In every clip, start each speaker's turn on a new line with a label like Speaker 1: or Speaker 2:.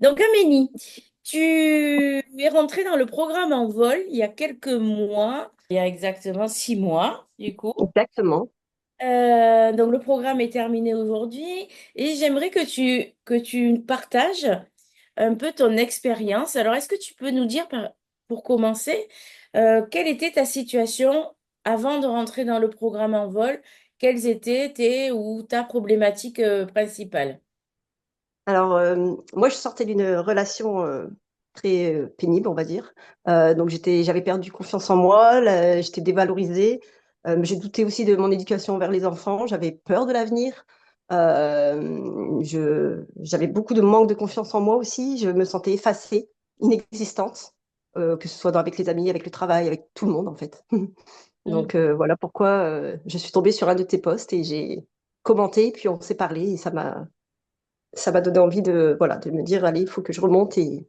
Speaker 1: Donc, Amélie, tu es rentrée dans le programme en vol il y a quelques mois, il y a exactement 6 mois, du coup.
Speaker 2: Exactement.
Speaker 1: Donc, le programme est terminé aujourd'hui et j'aimerais que tu partages un peu ton expérience. Alors, est-ce que tu peux nous dire, pour commencer, quelle était ta situation avant de rentrer dans le programme en vol? Quelles étaient tes ou ta problématique principale?
Speaker 2: Alors, moi, je sortais d'une relation très pénible, on va dire. Donc, j'avais perdu confiance en moi, j'étais dévalorisée. J'ai douté aussi de mon éducation envers les enfants. J'avais peur de l'avenir. J'avais beaucoup de manque de confiance en moi aussi. Je me sentais effacée, inexistante, que ce soit avec les amis, avec le travail, avec tout le monde, en fait.
Speaker 1: Mm.
Speaker 2: Donc, voilà pourquoi je suis tombée sur un de tes posts et j'ai commenté, puis on s'est parlé et ça m'a donné envie de, voilà, de me dire, allez, il faut que je remonte. Et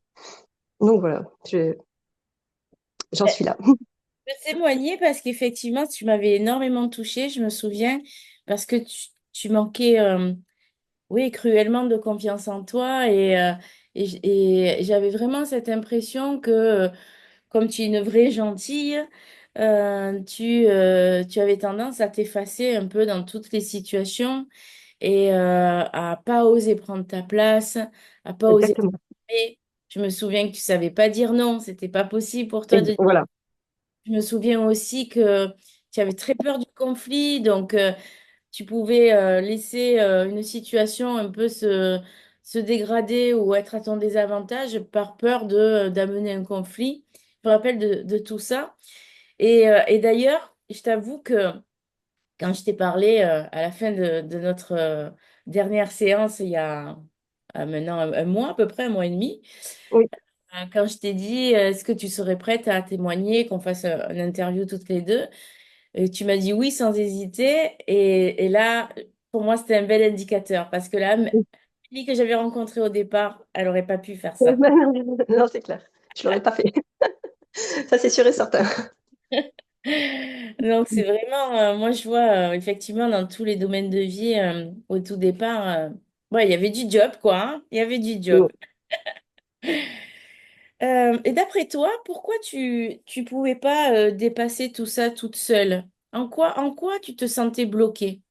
Speaker 2: donc voilà, j'en suis là.
Speaker 1: Je peux témoigner parce qu'effectivement, tu m'avais énormément touchée, je me souviens, parce que tu manquais, oui, cruellement de confiance en toi et j'avais vraiment cette impression que, comme tu es une vraie gentille, tu avais tendance à t'effacer un peu dans toutes les situations et à pas oser prendre ta place, à pas oser
Speaker 2: Exactement.
Speaker 1: t'exprimer. Je me souviens que tu savais pas dire non, c'était pas possible pour toi de.
Speaker 2: Voilà.
Speaker 1: Je me souviens aussi que tu avais très peur du conflit, donc tu pouvais laisser une situation un peu se dégrader ou être à ton désavantage par peur d'amener un conflit. Je me rappelle de tout ça. Et d'ailleurs, je t'avoue que quand je t'ai parlé à la fin de notre dernière séance, il y a maintenant un mois à peu près, un mois et demi,
Speaker 2: Oui.
Speaker 1: quand je t'ai dit, est-ce que tu serais prête à témoigner, qu'on fasse une interview toutes les deux? Et tu m'as dit oui sans hésiter. Et là, pour moi, c'était un bel indicateur parce que la fille que j'avais rencontrée au départ, elle n'aurait pas pu faire ça.
Speaker 2: Non, c'est clair. Je l'aurais pas fait. Ça, c'est sûr et certain.
Speaker 1: Donc, c'est vraiment, moi, je vois effectivement dans tous les domaines de vie, au tout départ, ouais, il y avait du job, quoi, hein. Il y avait du job. Et d'après toi, pourquoi tu pouvais pas dépasser tout ça toute seule? En quoi tu te sentais bloquée?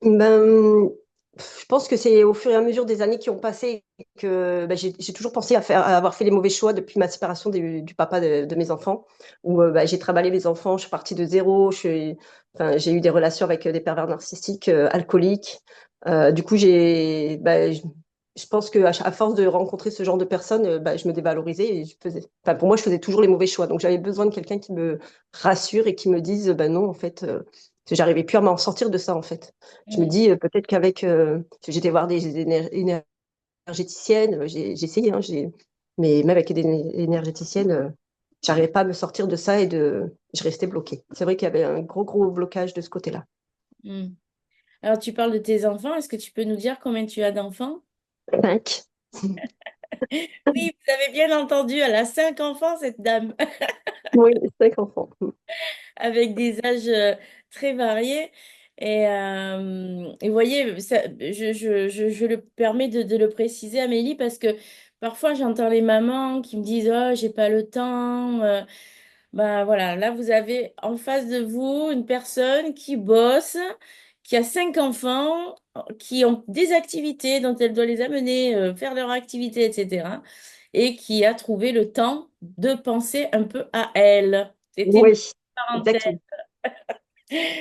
Speaker 2: Ben, je pense que c'est au fur et à mesure des années qui ont passé que j'ai toujours pensé à avoir fait les mauvais choix depuis ma séparation du papa de mes enfants, où j'ai travaillé les enfants, je suis partie de zéro, enfin, j'ai eu des relations avec des pervers narcissiques, alcooliques. Du coup, je pense que à force de rencontrer ce genre de personnes, je me dévalorisais et enfin, pour moi, je faisais toujours les mauvais choix. Donc, j'avais besoin de quelqu'un qui me rassure et qui me dise, non, en fait, j'arrivais plus à m'en sortir de ça, en fait. Je me
Speaker 1: Mm.
Speaker 2: dis peut-être qu'avec, j'étais voir des énergéticiennes, j'ai essayé, hein, mais même avec des énergéticiennes, j'arrivais pas à me sortir de ça je restais bloquée. C'est vrai qu'il y avait un gros, gros blocage de ce côté-là.
Speaker 1: Mm. Alors, tu parles de tes enfants. Est-ce que tu peux nous dire combien tu as d'enfants?
Speaker 2: 5.
Speaker 1: Oui, vous avez bien entendu, elle a 5 enfants, cette dame,
Speaker 2: Oui, 5 enfants.
Speaker 1: avec des âges très variés. Et vous voyez, je le permets de le préciser, Amélie, parce que parfois j'entends les mamans qui me disent, oh, j'ai pas le temps. Ben voilà, là vous avez en face de vous une personne qui bosse, qui a 5 enfants, qui ont des activités dont elle doit les amener, faire leur activité, etc. Et qui a trouvé le temps de penser un peu à elle. C'était une
Speaker 2: Oui,
Speaker 1: parenthèse.
Speaker 2: exactement.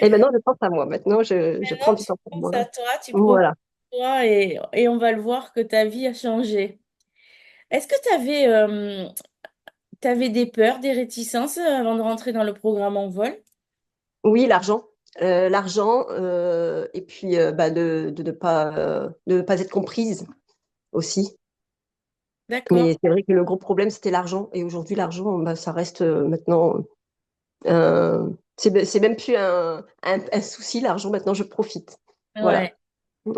Speaker 2: Et maintenant, je pense à moi. Maintenant, je prends
Speaker 1: Maintenant,
Speaker 2: du
Speaker 1: tu
Speaker 2: temps pour
Speaker 1: penses
Speaker 2: moi.
Speaker 1: à toi, tu profites
Speaker 2: Voilà.
Speaker 1: de toi et on va le voir que ta vie a changé. Est-ce que tu avais des peurs, des réticences avant de rentrer dans le programme en vol?
Speaker 2: Oui, l'argent. L'argent, et puis de ne pas être comprise aussi.
Speaker 1: D'accord.
Speaker 2: Mais c'est vrai que le gros problème, c'était l'argent. Et aujourd'hui, l'argent, ça reste maintenant. C'est même plus un souci, l'argent. Maintenant, je profite. Voilà.
Speaker 1: Ouais.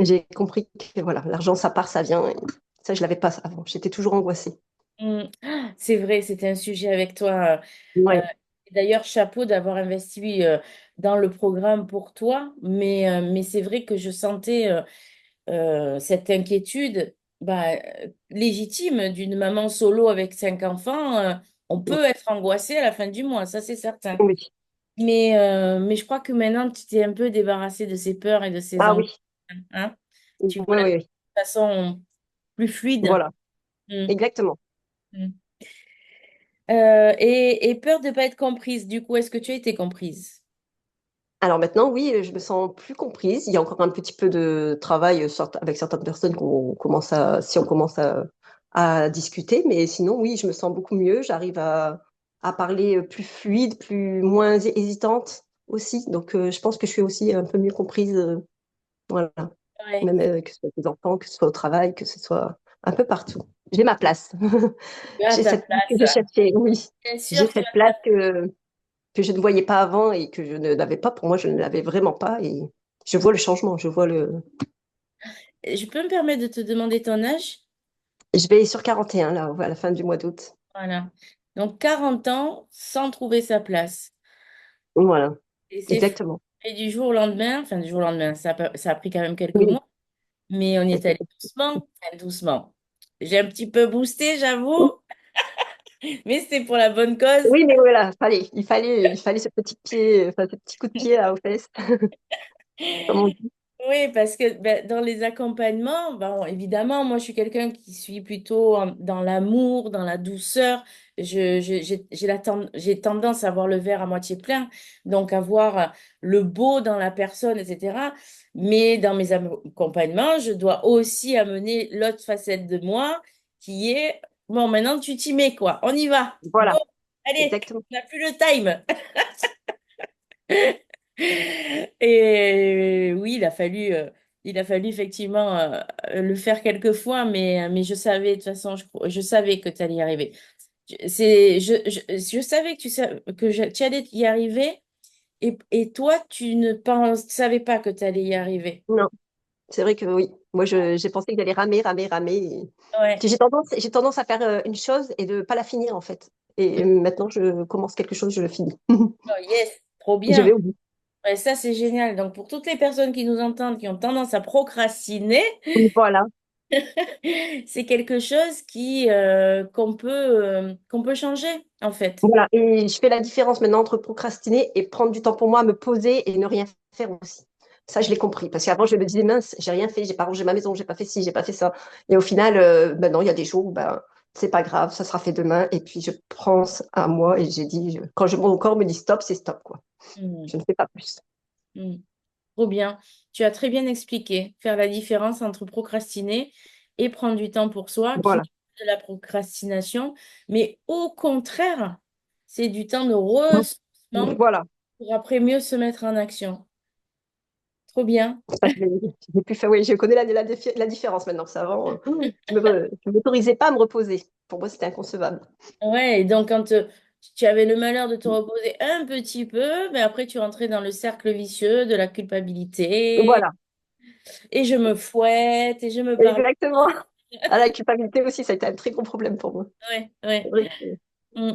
Speaker 2: J'ai compris que voilà, l'argent, ça part, ça vient. Et ça, je l'avais pas avant. J'étais toujours angoissée.
Speaker 1: Mm. Ah, c'est vrai, c'était un sujet avec toi. Euh,
Speaker 2: Ouais.
Speaker 1: D'ailleurs, chapeau d'avoir investi dans le programme pour toi, mais c'est vrai que je sentais cette inquiétude, bah, légitime d'une maman solo avec 5 enfants. On peut être angoissé à la fin du mois, ça c'est certain.
Speaker 2: Oui.
Speaker 1: Mais je crois que maintenant, tu t'es un peu débarrassé de ces peurs et de ces
Speaker 2: Ah
Speaker 1: angoisses.
Speaker 2: oui,
Speaker 1: Hein?
Speaker 2: oui,
Speaker 1: Tu vois
Speaker 2: oui,
Speaker 1: la vie
Speaker 2: oui.
Speaker 1: de façon plus fluide.
Speaker 2: Voilà,
Speaker 1: Mm.
Speaker 2: exactement.
Speaker 1: Mm. Et peur de ne pas être comprise. Du coup, est-ce que tu as été comprise?
Speaker 2: Alors maintenant, oui, je me sens plus comprise. Il y a encore un petit peu de travail avec certaines personnes si on commence à discuter, mais sinon, oui, je me sens beaucoup mieux. J'arrive à parler plus fluide, moins hésitante aussi. Donc, je pense que je suis aussi un peu mieux comprise, voilà.
Speaker 1: Ouais.
Speaker 2: Même que ce soit des enfants, que ce soit au travail, que ce soit un peu partout. J'ai ma place.
Speaker 1: Tu as
Speaker 2: J'ai
Speaker 1: ta
Speaker 2: cette place que
Speaker 1: place.
Speaker 2: j'ai cherchée, oui.
Speaker 1: Bien
Speaker 2: J'ai
Speaker 1: sûr, tu
Speaker 2: cette
Speaker 1: as
Speaker 2: place
Speaker 1: ta
Speaker 2: que je ne voyais pas avant et que je n'avais pas. Pour moi, je ne l'avais vraiment pas. Et je vois le changement.
Speaker 1: Je peux me permettre de te demander ton âge?
Speaker 2: Je vais sur 41 là, à la fin du mois d'août.
Speaker 1: Voilà. Donc, 40 ans sans trouver sa place.
Speaker 2: Voilà,
Speaker 1: Et c'est fou.
Speaker 2: exactement.
Speaker 1: Et du jour au lendemain, enfin du jour au lendemain, ça a pris quand même quelques
Speaker 2: Oui.
Speaker 1: mois, mais on y est allé doucement, enfin, doucement. J'ai un petit peu boosté, j'avoue, mais c'est pour la bonne cause.
Speaker 2: Oui, mais voilà, il fallait ce petit pied, enfin, ce petit coup de pied aux fesses, comme on dit.
Speaker 1: Oui, parce que ben, dans les accompagnements, bon, évidemment, moi je suis quelqu'un qui suis plutôt dans l'amour, dans la douceur. J'ai tendance à voir le verre à moitié plein, donc à voir le beau dans la personne, etc. Mais dans mes accompagnements, je dois aussi amener l'autre facette de moi qui est, bon, maintenant tu t'y mets, quoi. On y va.
Speaker 2: Voilà,
Speaker 1: Go. Allez,
Speaker 2: exactement.
Speaker 1: on n'a plus le time. Et oui, il a fallu effectivement le faire quelques fois, mais je savais, de toute façon, je savais que tu allais y arriver. Je savais que tu allais y arriver, et toi, tu ne savais pas que tu allais y arriver.
Speaker 2: Non, c'est vrai que oui. Moi, j'ai pensé que j'allais ramer, ramer, ramer.
Speaker 1: Ouais.
Speaker 2: Puis j'ai tendance à faire une chose et de pas la finir en fait. Et maintenant, je commence quelque chose, je le finis.
Speaker 1: Oh, yes, trop
Speaker 2: Je vais
Speaker 1: bien.
Speaker 2: au bout.
Speaker 1: Ouais, ça, c'est génial. Donc, pour toutes les personnes qui nous entendent, qui ont tendance à procrastiner,
Speaker 2: Voilà.
Speaker 1: c'est quelque chose qu'on peut changer, en fait.
Speaker 2: Voilà, et je fais la différence maintenant entre procrastiner et prendre du temps pour moi, me poser et ne rien faire aussi. Ça, je l'ai compris. Parce qu'avant, je me disais, mince, j'ai rien fait, j'ai pas rangé ma maison, j'ai pas fait ci, j'ai pas fait ça. Et au final, ben non, il y a des jours où ben, c'est pas grave, ça sera fait demain. Et puis, je pense à moi et j'ai dit, quand mon corps me dit stop, c'est stop, quoi.
Speaker 1: Mm,
Speaker 2: Je ne fais pas plus.
Speaker 1: mm. Trop bien. Tu as très bien expliqué. Faire la différence entre procrastiner et prendre du temps pour soi, qui n'est
Speaker 2: Voilà.
Speaker 1: pas de la procrastination, mais au contraire, c'est du temps de ressourcement
Speaker 2: Voilà.
Speaker 1: pour après mieux se mettre en action. Trop bien.
Speaker 2: Ça, j'ai pu faire, oui, je connais la différence maintenant. Ça, avant, je ne m'autorisais pas à me reposer. Pour moi, c'était inconcevable.
Speaker 1: Ouais, et donc quand tu avais le malheur de te reposer un petit peu, mais après tu rentrais dans le cercle vicieux de la culpabilité,
Speaker 2: Voilà,
Speaker 1: et je me fouette, et je me parle.
Speaker 2: exactement. Ah, la culpabilité aussi, ça a été un très gros problème pour moi.
Speaker 1: Ouais,
Speaker 2: C'est
Speaker 1: ouais.
Speaker 2: vrai
Speaker 1: Mm.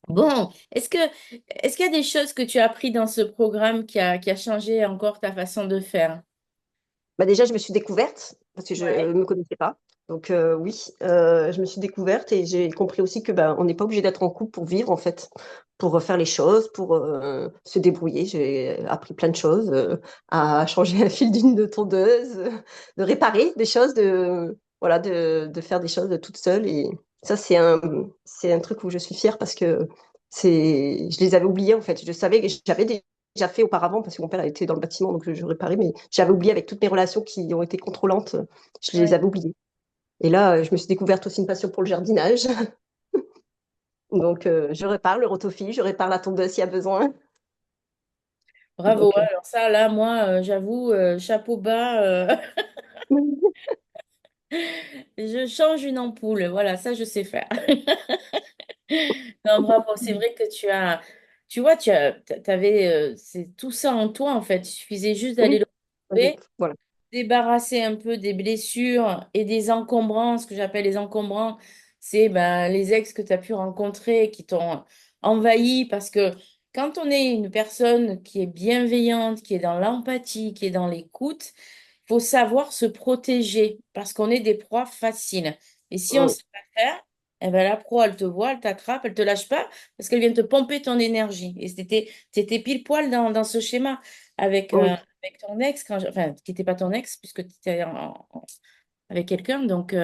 Speaker 1: Bon, est-ce qu'il y a des choses que tu as appris dans ce programme qui a changé encore ta façon de faire?
Speaker 2: bah, déjà, je me suis découverte parce que je
Speaker 1: Ouais,
Speaker 2: ne me connaissais pas. Donc oui, je me suis découverte et j'ai compris aussi que ben, on n'est pas obligé d'être en couple pour vivre en fait, pour faire les choses, pour se débrouiller. J'ai appris plein de choses, à changer un fil d'une tondeuse, de réparer des choses, voilà, de faire des choses toute seule. Et ça, c'est un truc où je suis fière parce que je les avais oubliés en fait. Je savais que j'avais déjà fait auparavant parce que mon père était dans le bâtiment, donc je réparais, mais j'avais oublié avec toutes mes relations qui ont été contrôlantes, je les
Speaker 1: ouais.
Speaker 2: avais oubliées. Et là, je me suis découverte aussi une passion pour le jardinage. Donc, je répare le rotophile, je répare la tondeuse s'il y a besoin.
Speaker 1: Bravo.
Speaker 2: Donc,
Speaker 1: Ouais, alors ça, là, moi, j'avoue, chapeau bas, je change une ampoule. Voilà, ça, je sais faire. Non, bravo. C'est vrai que tu vois, t'avais, c'est tout ça en toi, en fait. Il suffisait juste d'aller
Speaker 2: oui,
Speaker 1: le retrouver,
Speaker 2: voilà.
Speaker 1: débarrasser un peu des blessures et des encombrants. Ce que j'appelle les encombrants, c'est ben, les ex que tu as pu rencontrer qui t'ont envahi, parce que quand on est une personne qui est bienveillante, qui est dans l'empathie, qui est dans l'écoute, il faut savoir se protéger parce qu'on est des proies faciles. Et si on ne
Speaker 2: Oui,
Speaker 1: sait pas faire, eh ben, la proie, elle te voit, elle t'attrape, elle te lâche pas parce qu'elle vient te pomper ton énergie. Et t'étais pile poil dans ce schéma avec,
Speaker 2: oui,
Speaker 1: avec ton ex, enfin, qui n'était pas ton ex puisque tu étais avec quelqu'un. Donc,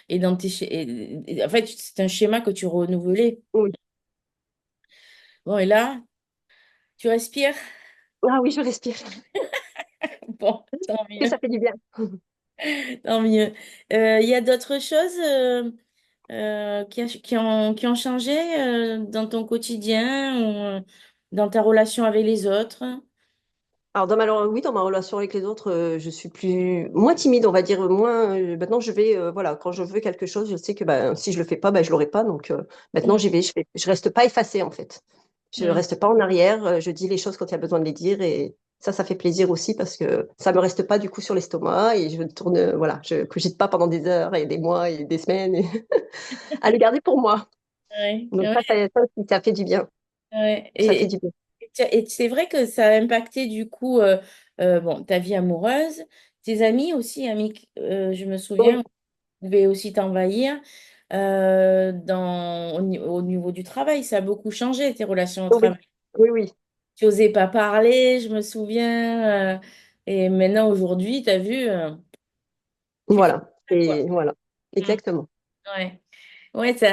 Speaker 1: et dans en fait, c'est un schéma que tu renouvelais.
Speaker 2: oui.
Speaker 1: Bon, et là, tu respires.
Speaker 2: Ah oui, je respire.
Speaker 1: Bon, tant
Speaker 2: Que
Speaker 1: mieux,
Speaker 2: ça fait du bien.
Speaker 1: tant mieux. Il y a d'autres choses qui ont changé dans ton quotidien ou dans ta relation avec les autres?
Speaker 2: Alors, oui, dans ma relation avec les autres, je suis moins timide, on va dire. Maintenant, je vais, voilà, quand je veux quelque chose, je sais que bah, si je le fais pas, bah, je l'aurai pas. Donc, maintenant,
Speaker 1: Mm,
Speaker 2: j'y vais. Je reste pas effacée, en fait. Je
Speaker 1: mm.
Speaker 2: reste pas en arrière. Je dis les choses quand il y a besoin de les dire. Et ça fait plaisir aussi parce que ça me reste pas, du coup, sur l'estomac. Et je tourne, voilà, je cogite pas pendant des heures et des mois et des semaines à le garder pour moi.
Speaker 1: Ouais,
Speaker 2: Donc,
Speaker 1: ouais,
Speaker 2: ça aussi, ça fait du bien.
Speaker 1: ouais.
Speaker 2: Ça fait du bien.
Speaker 1: Et c'est vrai que ça a impacté du coup bon, ta vie amoureuse, tes amis aussi, amis, je me
Speaker 2: Oui,
Speaker 1: souviens, pouvaient aussi t'envahir au niveau du travail. Ça a beaucoup changé, tes relations au
Speaker 2: oui,
Speaker 1: travail.
Speaker 2: oui, oui.
Speaker 1: Tu n'osais pas parler, je me souviens. Et maintenant, aujourd'hui, tu as vu, tu dis
Speaker 2: Voilà.
Speaker 1: quoi.
Speaker 2: Et voilà.
Speaker 1: Mm.
Speaker 2: Exactement.
Speaker 1: Ouais. Ouais, tu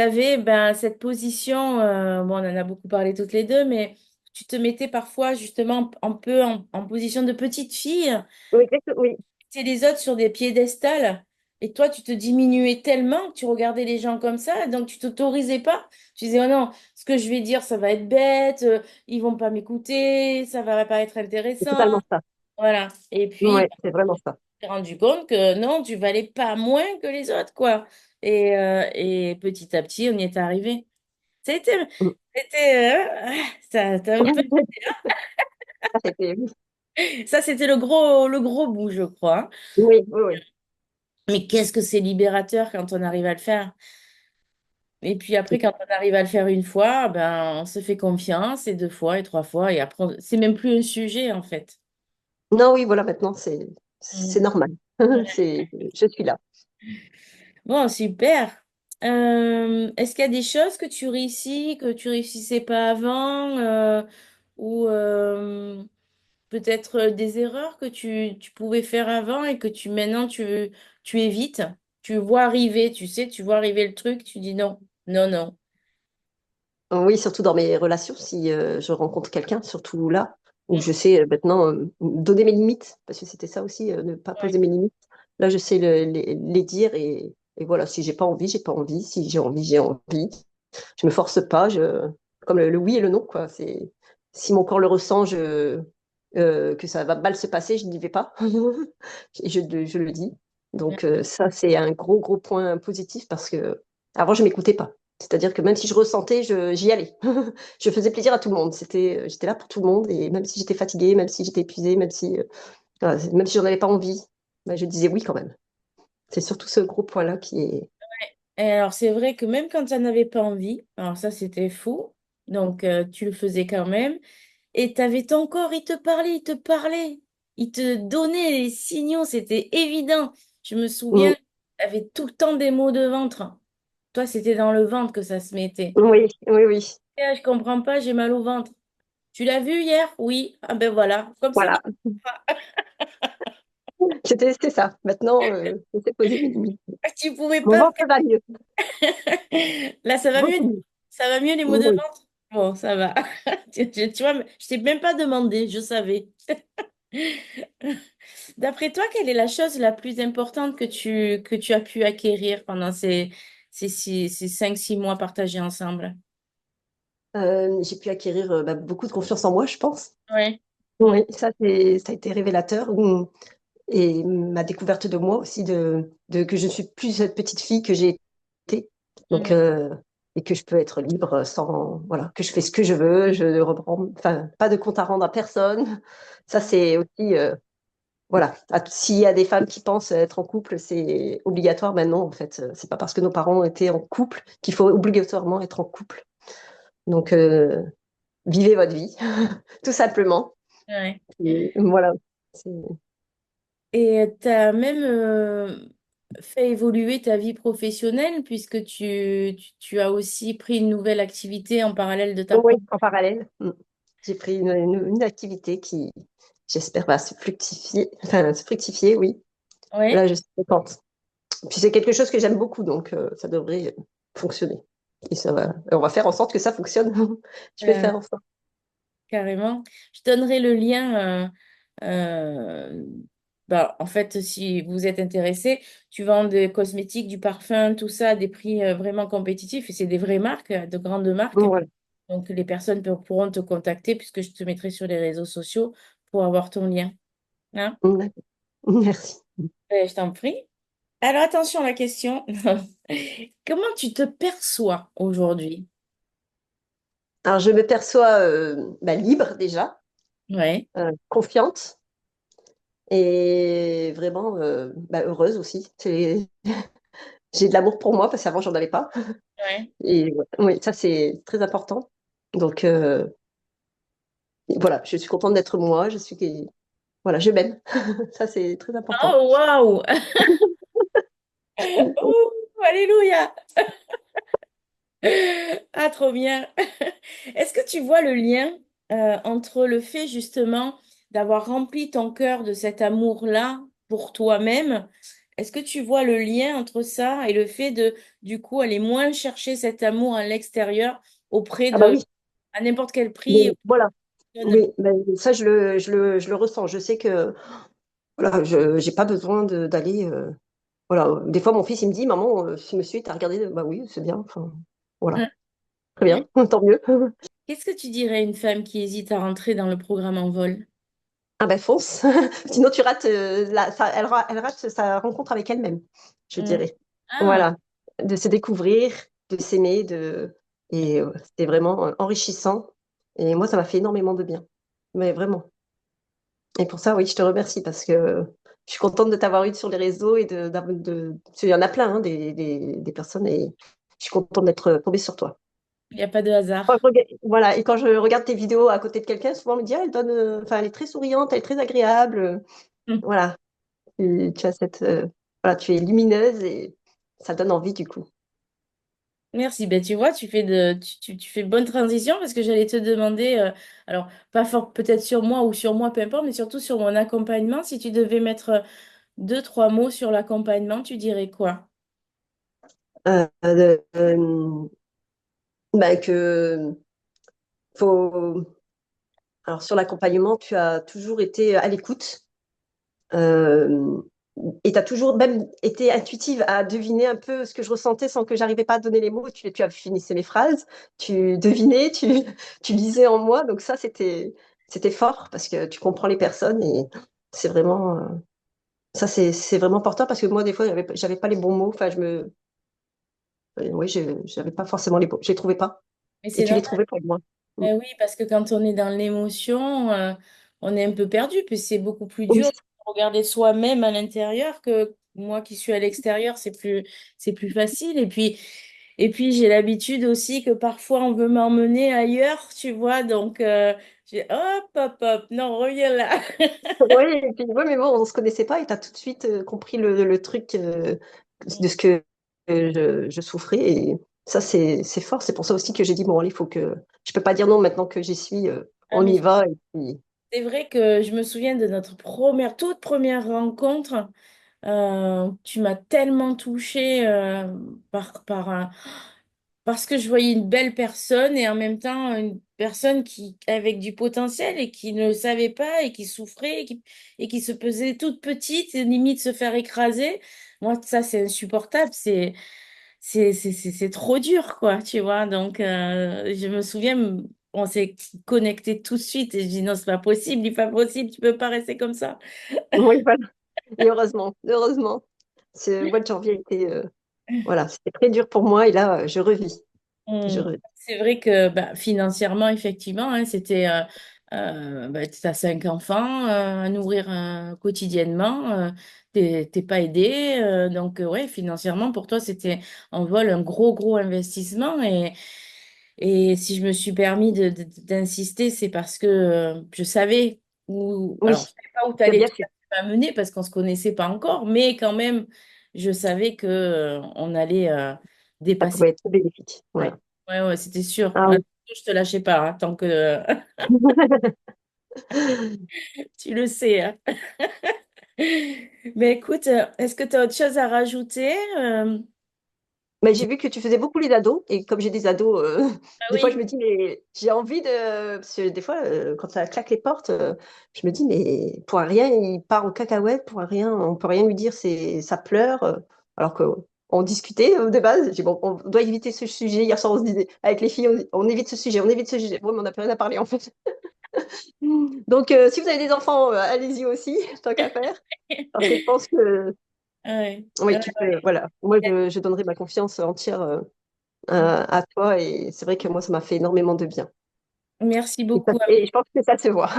Speaker 1: avais cette position, bon, on en a beaucoup parlé toutes les deux, mais tu te mettais parfois justement un peu en position de petite fille,
Speaker 2: Oui, exactement. Oui,
Speaker 1: tu les autres sur des piédestals, et toi, tu te diminuais tellement que tu regardais les gens comme ça, donc tu t'autorisais pas. Tu disais, oh non, ce que je vais dire, ça va être bête, ils vont pas m'écouter, ça va pas être
Speaker 2: c'est
Speaker 1: intéressant.
Speaker 2: totalement ça.
Speaker 1: Voilà. Et puis,
Speaker 2: Ouais, c'est vraiment ça.
Speaker 1: t'es rendu compte que non, tu valais pas moins que les autres, quoi. Et petit à petit, on y est arrivé. C'était,
Speaker 2: Mm.
Speaker 1: ça, t'as un peu,
Speaker 2: Ça, c'était-
Speaker 1: ça, c'était le gros bout, je crois, hein.
Speaker 2: Oui, oui, oui.
Speaker 1: Mais qu'est-ce que c'est libérateur quand on arrive à le faire. Et puis après, quand on arrive à le faire une fois, ben, on se fait confiance, et deux fois, et trois fois, et après, c'est même plus un sujet, en fait.
Speaker 2: Non, oui, voilà, maintenant, c'est
Speaker 1: Mm.
Speaker 2: normal. Je suis là.
Speaker 1: Bon, super. Est-ce qu'il y a des choses que tu réussis, que tu réussissais pas avant, ou peut-être des erreurs que tu pouvais faire avant et que maintenant tu évites? Tu vois arriver, tu sais, tu vois arriver le truc, tu dis non, non, non.
Speaker 2: Oui, surtout dans mes relations, si je rencontre quelqu'un, surtout là, où
Speaker 1: Mm.
Speaker 2: je sais maintenant donner mes limites, parce que c'était ça aussi, ne pas
Speaker 1: Ouais.
Speaker 2: poser mes limites. Là, je sais les dire et voilà, si j'ai pas envie, j'ai pas envie. Si j'ai envie, j'ai envie. Je me force pas. Comme le oui et le non, quoi. Si mon corps le ressent, que ça va mal se passer, je n'y vais pas. Et je le dis. Donc ça, c'est un gros, gros point positif parce que avant, je m'écoutais pas. C'est-à-dire que même si je ressentais, j'y allais. Je faisais plaisir à tout le monde. J'étais là pour tout le monde. Et même si j'étais fatiguée, même si j'étais épuisée, voilà, même si j'en avais pas envie, bah, je disais oui quand même. C'est surtout ce gros point-là qui est.
Speaker 1: Et alors, c'est vrai que même quand tu n'en avais pas envie, alors ça, c'était fou. Donc, tu le faisais quand même. Et tu avais ton corps, il te parlait, il te parlait. Il te donnait les signaux, c'était évident. Je me
Speaker 2: Mm.
Speaker 1: souviens, tu avais tout le temps des maux de ventre. Toi, c'était dans le ventre que ça se mettait.
Speaker 2: Oui, oui, oui.
Speaker 1: Ah, je comprends pas, j'ai mal au ventre. Tu l'as vu hier? Oui. Ah ben voilà, comme c'est
Speaker 2: Voilà. C'est ça. Maintenant, je sais poser mes limites.
Speaker 1: tu pouvais
Speaker 2: Mon
Speaker 1: pas.
Speaker 2: ventre va mieux.
Speaker 1: Là, ça va mieux?
Speaker 2: Beaucoup mieux.
Speaker 1: Ça va mieux les maux de
Speaker 2: Oui.
Speaker 1: ventre? Bon, ça va. Tu vois, je t'ai même pas demandé, je savais. D'après toi, quelle est la chose la plus importante que tu as pu acquérir pendant ces 5, 6 mois partagés ensemble?
Speaker 2: J'ai pu acquérir bah, beaucoup de confiance en moi, je pense.
Speaker 1: Ouais. Mm,
Speaker 2: Oui, ça a été révélateur. Et ma découverte de moi aussi, que je ne suis plus cette petite fille que j'ai été. Donc,
Speaker 1: mm,
Speaker 2: et que je peux être libre sans, voilà, que je fais ce que je veux, je ne reprends, enfin, pas de compte à rendre à personne. Ça,
Speaker 1: mm.
Speaker 2: c'est aussi, voilà. S'il y a des femmes qui pensent être en couple, c'est obligatoire. Ben non, en fait, c'est pas parce que nos parents étaient en couple qu'il faut obligatoirement être en couple. Donc, vivez votre vie, tout simplement.
Speaker 1: Ouais.
Speaker 2: Et voilà. C'est-
Speaker 1: Et tu as même fait évoluer ta vie professionnelle puisque tu as aussi pris une nouvelle activité en parallèle de ta
Speaker 2: Oui,
Speaker 1: propre.
Speaker 2: en parallèle. J'ai pris une activité qui, j'espère, va se fructifier. Enfin, se fructifier, oui.
Speaker 1: Oui,
Speaker 2: Là, je suis contente. Puis c'est quelque chose que j'aime beaucoup, donc ça devrait fonctionner. Et ça va. Et on va faire en sorte que ça fonctionne. Je vais faire en sorte.
Speaker 1: carrément. Je donnerai le lien. Euh, en fait, si vous êtes intéressé, tu vends des cosmétiques, du parfum, tout ça à des prix vraiment compétitifs. Et c'est des vraies marques, de grandes marques.
Speaker 2: Voilà.
Speaker 1: Donc, les personnes pourront te contacter puisque je te mettrai sur les réseaux sociaux pour avoir ton lien. Hein?
Speaker 2: D'accord. Merci.
Speaker 1: Je t'en prie. Alors, attention à la question. Comment tu te perçois aujourd'hui?
Speaker 2: Alors, je me perçois libre déjà,
Speaker 1: Ouais,
Speaker 2: confiante et vraiment heureuse aussi. J'ai de l'amour pour moi parce qu'avant, j'en avais pas.
Speaker 1: ouais.
Speaker 2: Et ouais, oui, ça, c'est très important. Donc, voilà, je suis contente d'être moi. Voilà, je m'aime. Ça, c'est très important.
Speaker 1: Oh, waouh! Ouh, alléluia! Ah, trop bien. Est-ce que tu vois le lien entre le fait justement d'avoir rempli ton cœur de cet amour-là pour toi-même? Est-ce que tu vois le lien entre ça et le fait de, du coup, aller moins chercher cet amour à l'extérieur auprès
Speaker 2: Ah bah
Speaker 1: de,
Speaker 2: oui,
Speaker 1: à n'importe quel prix,
Speaker 2: mais voilà.
Speaker 1: auprès
Speaker 2: Oui, ben, ça, je le ressens. Je sais que voilà, je j'ai pas besoin d'aller. Voilà. Des fois, mon fils, il me dit, Maman, ce monsieur, t'as regardé? Bah oui, c'est bien. Enfin, voilà. Très bien, tant mieux.
Speaker 1: Qu'est-ce que tu dirais à une femme qui hésite à rentrer dans le programme en vol?
Speaker 2: Ah ben fonce. Sinon, tu rates, elle rate sa rencontre avec elle-même, je
Speaker 1: Mm.
Speaker 2: dirais.
Speaker 1: Ah,
Speaker 2: Voilà. De se découvrir, de s'aimer, et c'était vraiment enrichissant. Et moi, ça m'a fait énormément de bien. Mais vraiment. Et pour ça, oui, je te remercie parce que je suis contente de t'avoir eu sur les réseaux et parce qu'il y en a plein, hein, des personnes, et je suis contente d'être tombée sur toi.
Speaker 1: il n'y a pas de hasard.
Speaker 2: Voilà, et quand je regarde tes vidéos à côté de quelqu'un, souvent on me dit, ah, elle donne, enfin, elle est très souriante, elle est très agréable.
Speaker 1: Mm.
Speaker 2: Voilà, tu as voilà, tu es lumineuse et ça donne envie du coup.
Speaker 1: Merci. Ben, tu vois, tu fais bonne transition parce que j'allais te demander, alors pas fort peut-être sur moi ou sur moi, peu importe, mais surtout sur mon accompagnement. Si tu devais mettre deux, trois mots sur l'accompagnement, tu dirais quoi?
Speaker 2: Euh, bah, que faut, alors sur l'accompagnement, tu as toujours été à l'écoute. Euh, et tu as toujours même été intuitive à deviner un peu ce que je ressentais sans que j'arrivais pas à donner les mots. Tu as finissé mes phrases, tu devinais, tu lisais en moi. Donc ça, c'était fort parce que tu comprends les personnes et c'est vraiment, ça, c'est vraiment important parce que moi, des fois, j'avais pas les bons mots. Enfin, oui, j'avais pas forcément les bons, je les trouvais pas.
Speaker 1: Mais
Speaker 2: Et
Speaker 1: c'est
Speaker 2: tu les
Speaker 1: normal.
Speaker 2: trouvais pour moi. Mm.
Speaker 1: Ben oui, parce que quand on est dans l'émotion, on est un peu perdu. Puis c'est beaucoup plus
Speaker 2: Oui,
Speaker 1: dur de regarder soi-même à l'intérieur que moi qui suis à l'extérieur. C'est plus facile. Et puis j'ai l'habitude aussi que parfois on veut m'emmener ailleurs, tu vois. Donc, j'ai hop, hop, hop. Non, reviens là.
Speaker 2: oui, et puis, ouais, mais bon, on se connaissait pas et tu as tout de suite compris le truc de ce que je souffrais. Et ça, c'est fort. C'est pour ça aussi que j'ai dit, bon, allez, il faut que. Je peux pas dire non maintenant que j'y suis.
Speaker 1: Ah,
Speaker 2: On
Speaker 1: mais
Speaker 2: y va. Et puis,
Speaker 1: c'est vrai que je me souviens de notre toute première rencontre. Tu m'as tellement touchée parce que je voyais une belle personne et en même temps une personne qui avec du potentiel et qui ne le savait pas et qui souffrait et qui se pesait toute petite et limite se faire écraser. Moi, ça, c'est insupportable. C'est trop dur, quoi, tu vois. Donc, je me souviens, on s'est connecté tout de suite et je dis non, c'est pas possible, il est pas possible, tu peux pas rester comme ça.
Speaker 2: oui, voilà. Et heureusement, heureusement. Ce mois de janvier a été. Voilà, c'était très dur pour moi et là, je revis. Je
Speaker 1: Hmm.
Speaker 2: revis.
Speaker 1: C'est vrai que bah, financièrement, effectivement, hein, c'était bah, tu as cinq enfants à nourrir quotidiennement, t'es pas aidé, donc ouais, financièrement pour toi c'était en vol un gros investissement et si je me suis permis d'insister, c'est parce que je savais où, alors
Speaker 2: Oui,
Speaker 1: je savais pas où tu
Speaker 2: bien
Speaker 1: allais
Speaker 2: sûr.
Speaker 1: pas mené parce qu'on ne se connaissait pas encore, mais quand même, je savais que, on allait
Speaker 2: Ça
Speaker 1: dépasser.
Speaker 2: pouvait être bénéfique.
Speaker 1: Ouais,
Speaker 2: Voilà.
Speaker 1: ouais, ouais, c'était sûr.
Speaker 2: Ah oui.
Speaker 1: Je te lâchais pas, hein, tant que tu le sais, hein. Mais écoute, est-ce que tu as autre chose à rajouter?
Speaker 2: Mais j'ai vu que tu faisais beaucoup les ados, et comme j'ai des ados,
Speaker 1: Ah
Speaker 2: des fois je
Speaker 1: oui,
Speaker 2: me dis, mais j'ai envie de. Parce que des fois, quand ça claque les portes, je me dis, mais pour rien, il part en cacahuète, pour rien, on peut rien lui dire, ça pleure. Alors que on discutait de base, j'ai dit, bon, on doit éviter ce sujet. Hier soir, on se disait, avec les filles, on évite ce sujet, on évite ce sujet. Bon, mais on n'a plus rien à parler en fait. Donc, si vous avez des enfants, allez-y aussi, tant qu'à faire. Parce que je pense que,
Speaker 1: ouais.
Speaker 2: oui, tu peux, voilà. Moi, je donnerai ma confiance entière. À toi, et c'est vrai que moi, ça m'a fait énormément de bien.
Speaker 1: Merci
Speaker 2: Et,
Speaker 1: beaucoup.
Speaker 2: et je pense que ça se voit.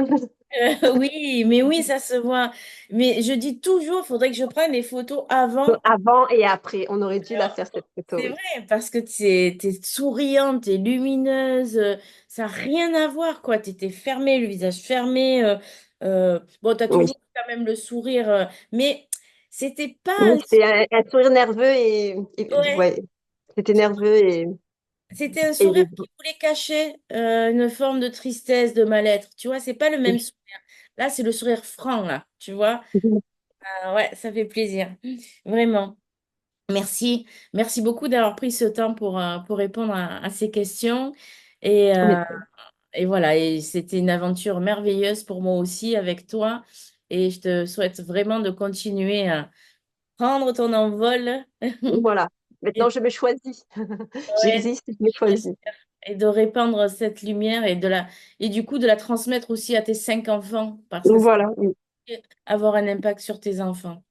Speaker 1: Oui, mais oui, ça se voit. Mais je dis toujours, il faudrait que je prenne les photos
Speaker 2: Donc,
Speaker 1: avant.
Speaker 2: avant et après, on aurait dû la faire cette photo,
Speaker 1: C'est
Speaker 2: oui.
Speaker 1: vrai, parce que t'es souriante, t'es lumineuse, ça n'a rien à voir, quoi. T'étais fermée, le visage fermé. Bon, t'as
Speaker 2: Oui.
Speaker 1: toujours quand même le sourire, mais c'était pas
Speaker 2: Oui,
Speaker 1: un
Speaker 2: c'était un sourire nerveux
Speaker 1: ouais,
Speaker 2: ouais, c'était nerveux
Speaker 1: c'était un
Speaker 2: et
Speaker 1: sourire qui voulait cacher une forme de tristesse, de mal-être. Tu vois, c'est pas le même sourire. Là, c'est le sourire franc, là. Tu vois? Ah ouais, ça fait plaisir. Vraiment. Merci. Merci beaucoup d'avoir pris ce temps pour répondre à ces questions. Et,
Speaker 2: mais
Speaker 1: et voilà, et c'était une aventure merveilleuse pour moi aussi avec toi. Et je te souhaite vraiment de continuer à prendre ton envol.
Speaker 2: voilà.
Speaker 1: Et,
Speaker 2: Maintenant, je me choisis.
Speaker 1: ouais,
Speaker 2: J'existe, je me choisis.
Speaker 1: et de répandre cette lumière et du coup de la transmettre aussi à tes 5 enfants parce que ça
Speaker 2: Voilà. Oui.
Speaker 1: va avoir un impact sur tes enfants.